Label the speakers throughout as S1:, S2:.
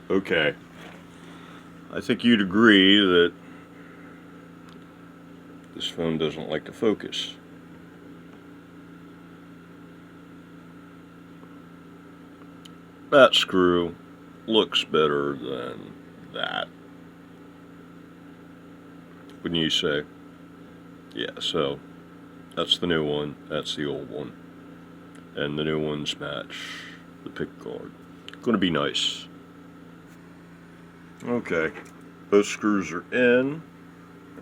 S1: Okay. I think you'd agree that this phone doesn't like to focus. That screw looks better than that. Wouldn't you say? Yeah, so that's the new one, that's the old one. And the new ones match the pick guard. Gonna be nice. Okay, both screws are in,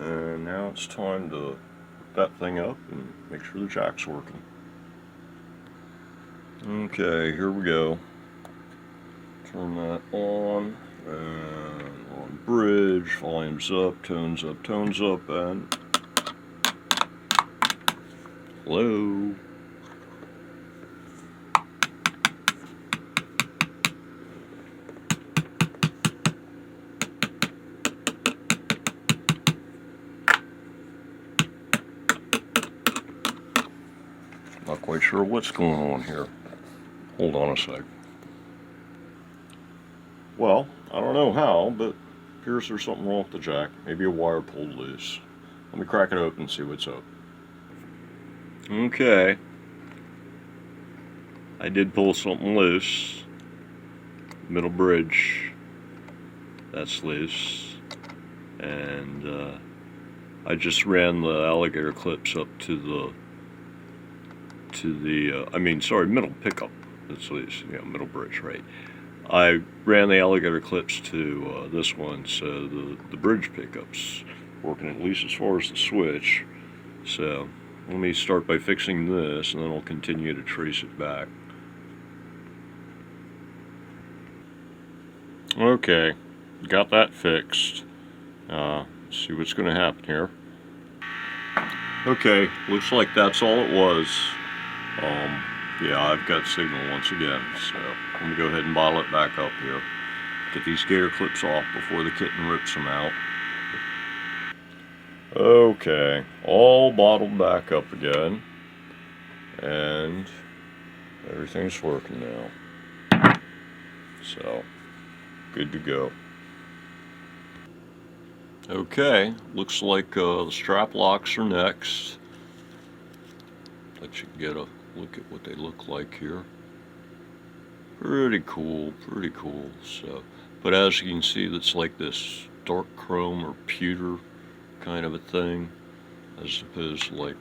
S1: and now it's time to hook that thing up and make sure the jack's working. Okay, here we go. Turn that on, and on bridge, volume's up, tones up, and hello. Not quite sure what's going on here. Hold on a sec. Well, I don't know how, but appears there's something wrong with the jack. Maybe a wire pulled loose. Let me crack it open and see what's up. Okay. I did pull something loose. Middle bridge. That's loose. And I just ran the alligator clips up to the middle pickup. That's loose. Yeah, middle bridge, right. I ran the alligator clips to this one, so the bridge pickup's working at least as far as the switch. So let me start by fixing this, and then I'll continue to trace it back. Okay, got that fixed. See what's going to happen here. Okay, looks like that's all it was. Yeah, I've got signal once again, so let me go ahead and bottle it back up here. Get these gator clips off before the kitten rips them out. Okay, all bottled back up again, and everything's working now. So, good to go. Okay, looks like the strap locks are next. Let you get a look at what they look like here. Pretty cool, pretty cool. So, but as you can see, that's like this dark chrome or pewter kind of a thing, as opposed to like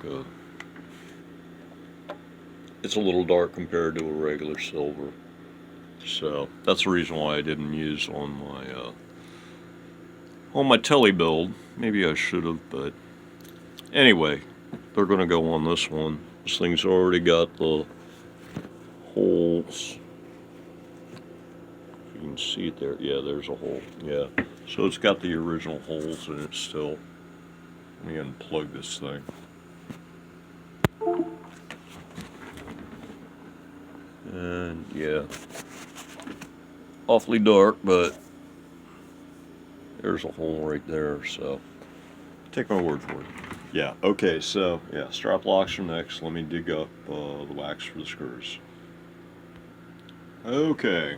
S1: it's a little dark compared to a regular silver. So that's the reason why I didn't use on my telly build. Maybe I should have, but anyway, they're gonna go on this one. This thing's already got the holes. If you can see it there, yeah, there's a hole. Yeah, so it's got the original holes in it still. Let me unplug this thing. And yeah, awfully dark, but there's a hole right there, so take my word for it. Yeah, okay, so yeah, strap locks are next. Let me dig up the wax for the screws. Okay,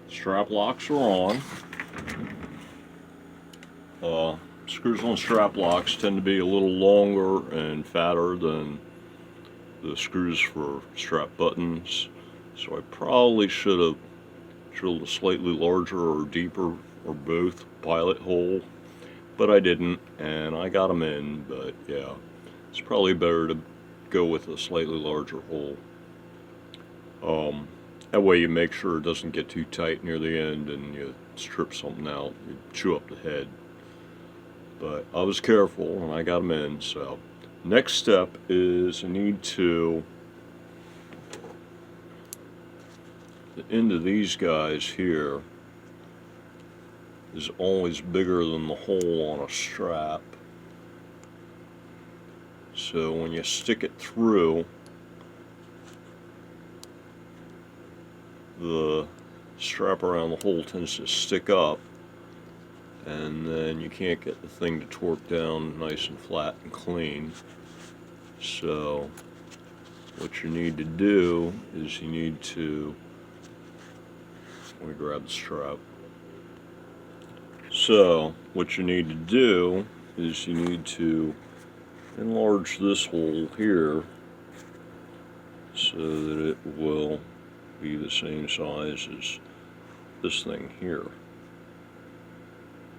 S1: strap locks are on. Screws on strap locks tend to be a little longer and fatter than the screws for strap buttons, so I probably should have drilled a slightly larger or deeper or both pilot hole, but I didn't, and I got them in. But yeah, it's probably better to go with a slightly larger hole. That way you make sure it doesn't get too tight near the end and you strip something out, you chew up the head. But I was careful and I got them in. So next step is I need to, the end of these guys here is always bigger than the hole on a strap. So when you stick it through, the strap around the hole tends to stick up, and then you can't get the thing to torque down nice and flat and clean. So what you need to do is you need to, let me grab the strap. So what you need to do is you need to enlarge this hole here so that it will be the same size as this thing here.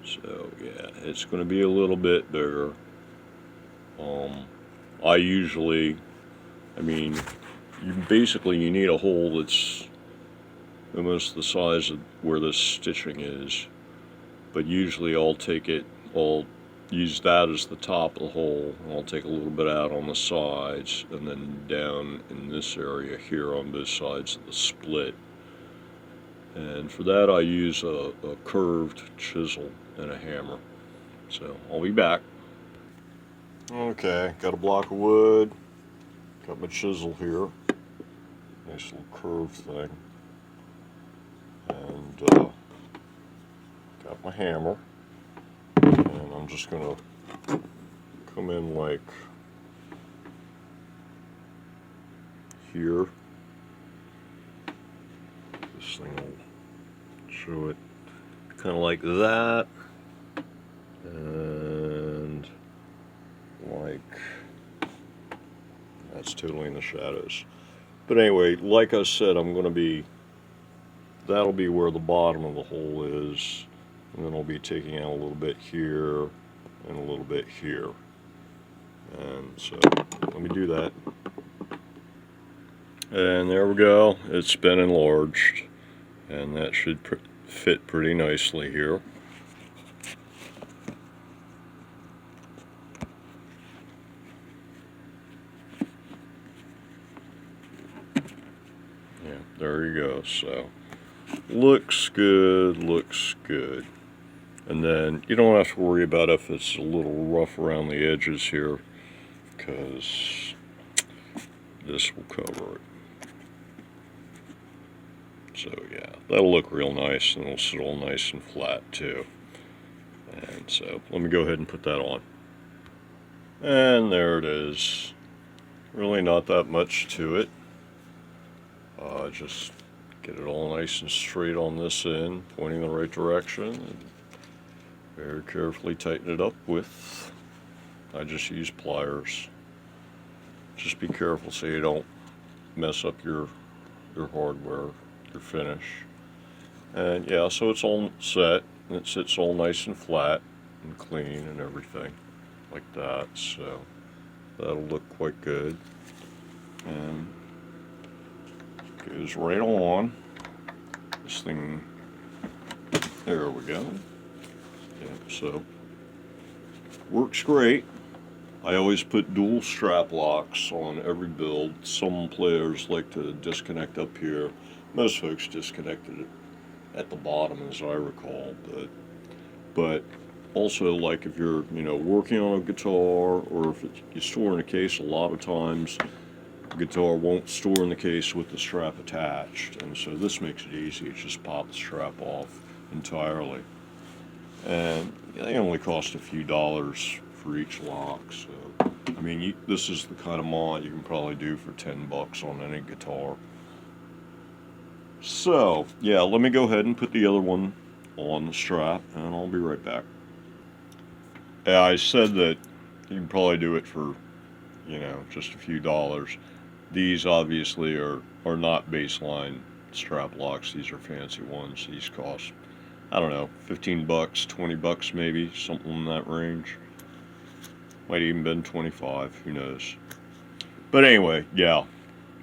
S1: So yeah, it's going to be a little bit bigger. I mean, you need a hole that's almost the size of where this stitching is, but usually I'll use that as the top of the hole, and I'll take a little bit out on the sides, and then down in this area here on both sides of the split. And for that I use a curved chisel and a hammer. So I'll be back. Okay, got a block of wood, got my chisel here, nice little curved thing, and got my hammer, and I'm just going to come in like here. This thing will show it kind of like that, and like that's totally in the shadows. But anyway, like I said, that'll be where the bottom of the hole is, and then I'll be taking out a little bit here and a little bit here. And so let me do that. And there we go, it's been enlarged, and that should fit pretty nicely here. Yeah, there you go. So looks good, looks good. And then you don't have to worry about if it's a little rough around the edges here, because this will cover it. So yeah, that'll look real nice, and it'll sit all nice and flat too. And so let me go ahead and put that on. And there it is. Really not that much to it. Just get it all nice and straight on this end, pointing the right direction, and very carefully tighten it up with, I just use pliers. Just be careful so you don't mess up your hardware, your finish. And yeah, so it's all set, and it sits all nice and flat and clean and everything like that, so that'll look quite good. And goes right on. This thing, there we go. Yeah, so works great. I always put dual strap locks on every build. Some players like to disconnect up here. Most folks disconnected it at the bottom, as I recall. But also, like if you're working on a guitar, or if you store in a case, a lot of times the guitar won't store in the case with the strap attached, and so this makes it easy. It just pop the strap off entirely, and they only cost a few dollars for each lock. So I mean, this is the kind of mod you can probably do for $10 on any guitar. So yeah, let me go ahead and put the other one on the strap, and I'll be right back. Yeah, I said that you can probably do it for just a few dollars. These obviously are not baseline strap locks. These are fancy ones. These cost, I don't know, $15, $20 maybe, something in that range. Might even been 25, who knows. But anyway, yeah.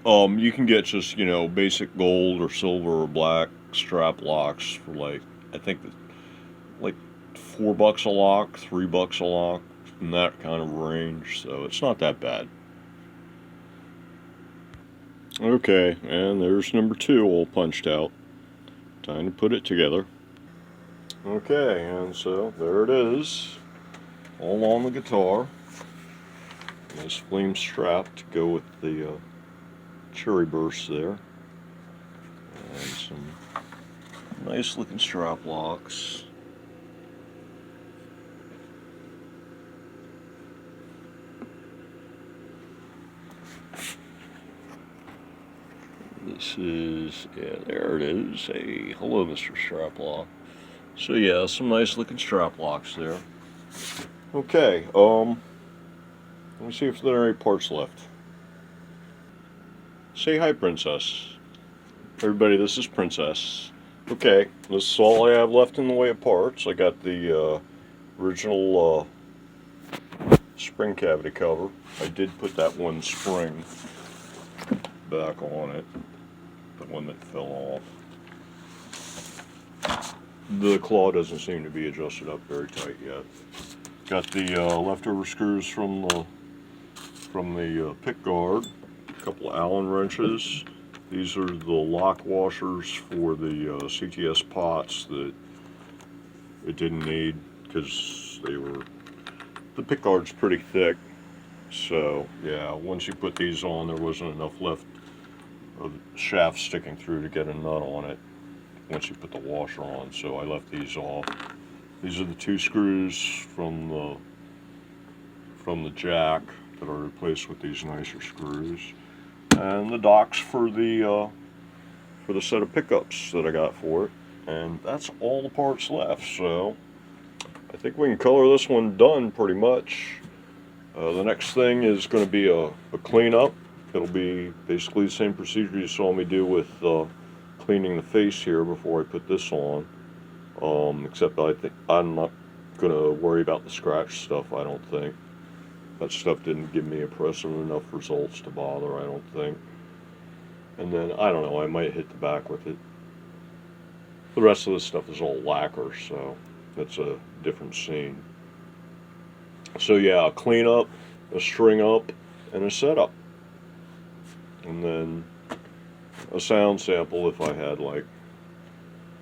S1: You can get just, basic gold or silver or black strap locks for I think like $4 a lock, $3 a lock, in that kind of range. So it's not that bad. Okay, and there's number 2 all punched out. Time to put it together. Okay, and so there it is, all on the guitar. Nice flame strap to go with the cherry burst there. And some nice looking strap locks. This is, yeah, there it is. Hey, hello, Mr. Straplock. So yeah, some nice looking strap locks there. Okay, let me see if there are any parts left. Say hi, Princess. Everybody, this is Princess. Okay, this is all I have left in the way of parts. I got the original spring cavity cover. I did put that one spring back on it, the one that fell off. The claw doesn't seem to be adjusted up very tight yet. Got the leftover screws from the pick guard, a couple of Allen wrenches. These are the lock washers for the CTS pots that it didn't need because the pick guard's pretty thick. So yeah, once you put these on, there wasn't enough left of shaft sticking through to get a nut on it once you put the washer on, so I left these off. These are the two screws from the jack that are replaced with these nicer screws, and the docks for the set of pickups that I got for it. And that's all the parts left, so I think we can color this one done pretty much. The next thing is going to be a cleanup. It'll be basically the same procedure you saw me do with cleaning the face here before I put this on, except I think I'm not going to worry about the scratch stuff. I don't think that stuff didn't give me impressive enough results to bother, I don't think. And then I don't know, I might hit the back with it. The rest of this stuff is all lacquer, so that's a different scene. So yeah, a cleanup, a string up, and a setup, and then a sound sample if I had like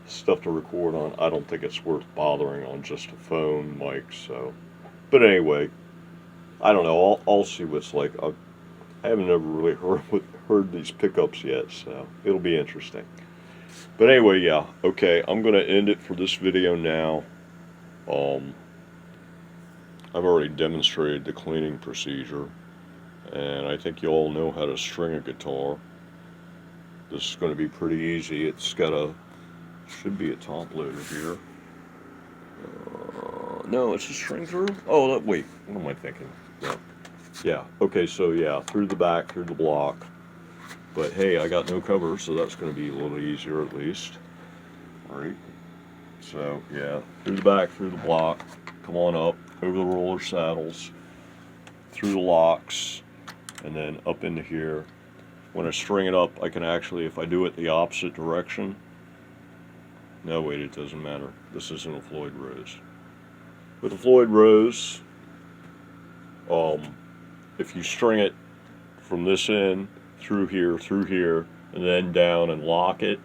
S1: stuff to record on. I don't think it's worth bothering on just a phone mic, so. But anyway, I don't know. I'll see what's like. I haven't ever really heard these pickups yet, so it'll be interesting. But anyway, yeah. Okay, I'm gonna end it for this video now. I've already demonstrated the cleaning procedure, and I think you all know how to string a guitar. This is going to be pretty easy. It's got should be a top loader here. No, it's a string through. Oh, wait, what am I thinking? Yeah. Okay, so yeah, through the back, through the block. But hey, I got no cover, so that's going to be a little easier at least. All right. So yeah, through the back, through the block. Come on up, over the roller saddles, through the locks, and then up into here. When I string it up, I can actually, if I do it the opposite direction, no wait, it doesn't matter. This isn't a Floyd Rose. With a Floyd Rose, if you string it from this end, through here, and then down and lock it,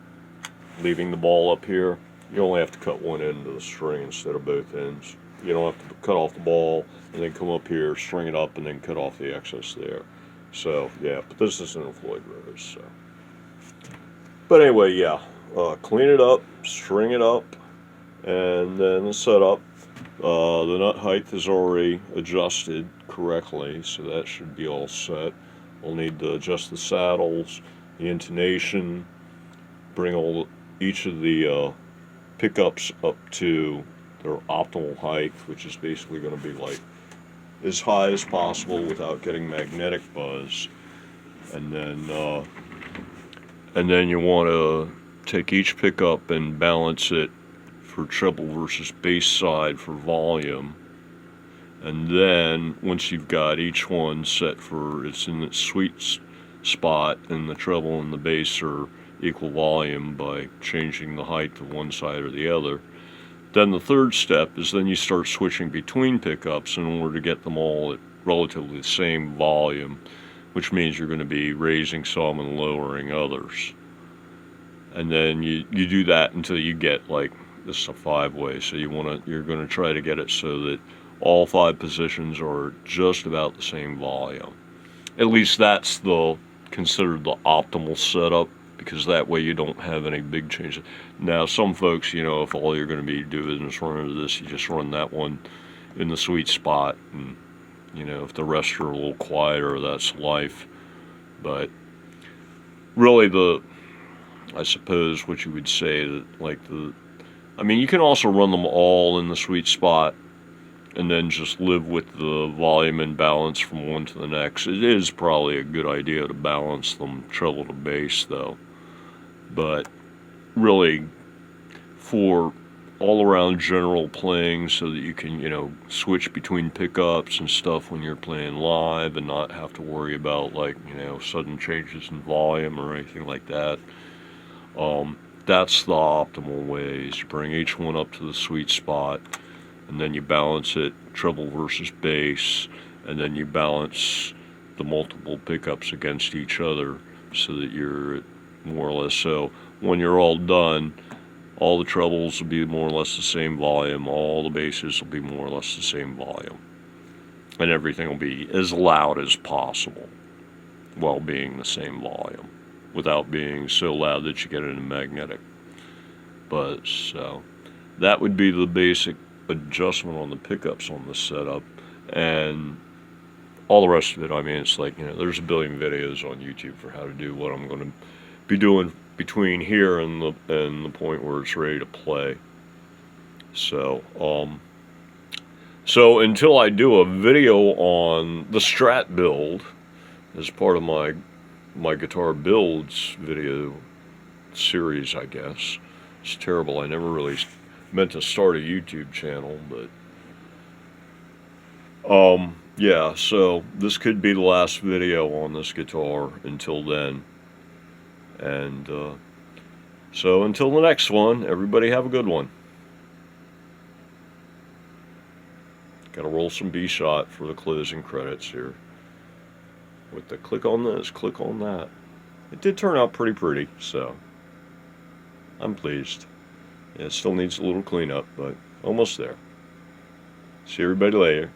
S1: leaving the ball up here, you only have to cut one end of the string instead of both ends. You don't have to cut off the ball and then come up here, string it up, and then cut off the excess there. So yeah, but this isn't a Floyd Rose. So, but anyway, yeah, clean it up, string it up, and then the setup. The nut height is already adjusted correctly, so that should be all set. We'll need to adjust the saddles, the intonation, bring each of the pickups up to their optimal height, which is basically going to be like as high as possible without getting magnetic buzz. And then you want to take each pickup and balance it for treble versus bass side for volume. And then once you've got each one set for it's in its sweet spot, and the treble and the bass are equal volume by changing the height of one side or the other. Then the third step is then you start switching between pickups in order to get them all at relatively the same volume, which means you're going to be raising some and lowering others. And then you do that until you get like, this is a 5-way, so you're going to try to get it so that all 5 positions are just about the same volume. At least that's considered the optimal setup, because that way you don't have any big changes. Now, some folks, if all you're going to be doing is run into this, you just run that one in the sweet spot, and if the rest are a little quieter, that's life. But really, I suppose what you would say that like the I mean, you can also run them all in the sweet spot and then just live with the volume and balance from one to the next. It is probably a good idea to balance them treble to bass though. But really, for all-around general playing so that you can, you know, switch between pickups and stuff when you're playing live and not have to worry about, like, you know, sudden changes in volume or anything like that. That's the optimal way, is you bring each one up to the sweet spot, and then you balance it treble versus bass, and then you balance the multiple pickups against each other so that you're at more or less, so when you're all done, all the trebles will be more or less the same volume, all the basses will be more or less the same volume, and everything will be as loud as possible while being the same volume, without being so loud that you get a magnetic buzz. So that would be the basic adjustment on the pickups on the setup, and all the rest of it, I mean, it's like, you know, there's a billion videos on YouTube for how to do what I'm going to be doing between here and the point where it's ready to play. So so until I do a video on the Strat build as part of my guitar builds video series, I guess. It's terrible. I never really meant to start a YouTube channel, but yeah, so this could be the last video on this guitar until then. And so until the next one, everybody have a good one. Gotta roll some B-shot for the closing credits here. With the click on this, click on that. It did turn out pretty, so I'm pleased. Yeah, it still needs a little cleanup, but almost there. See everybody later.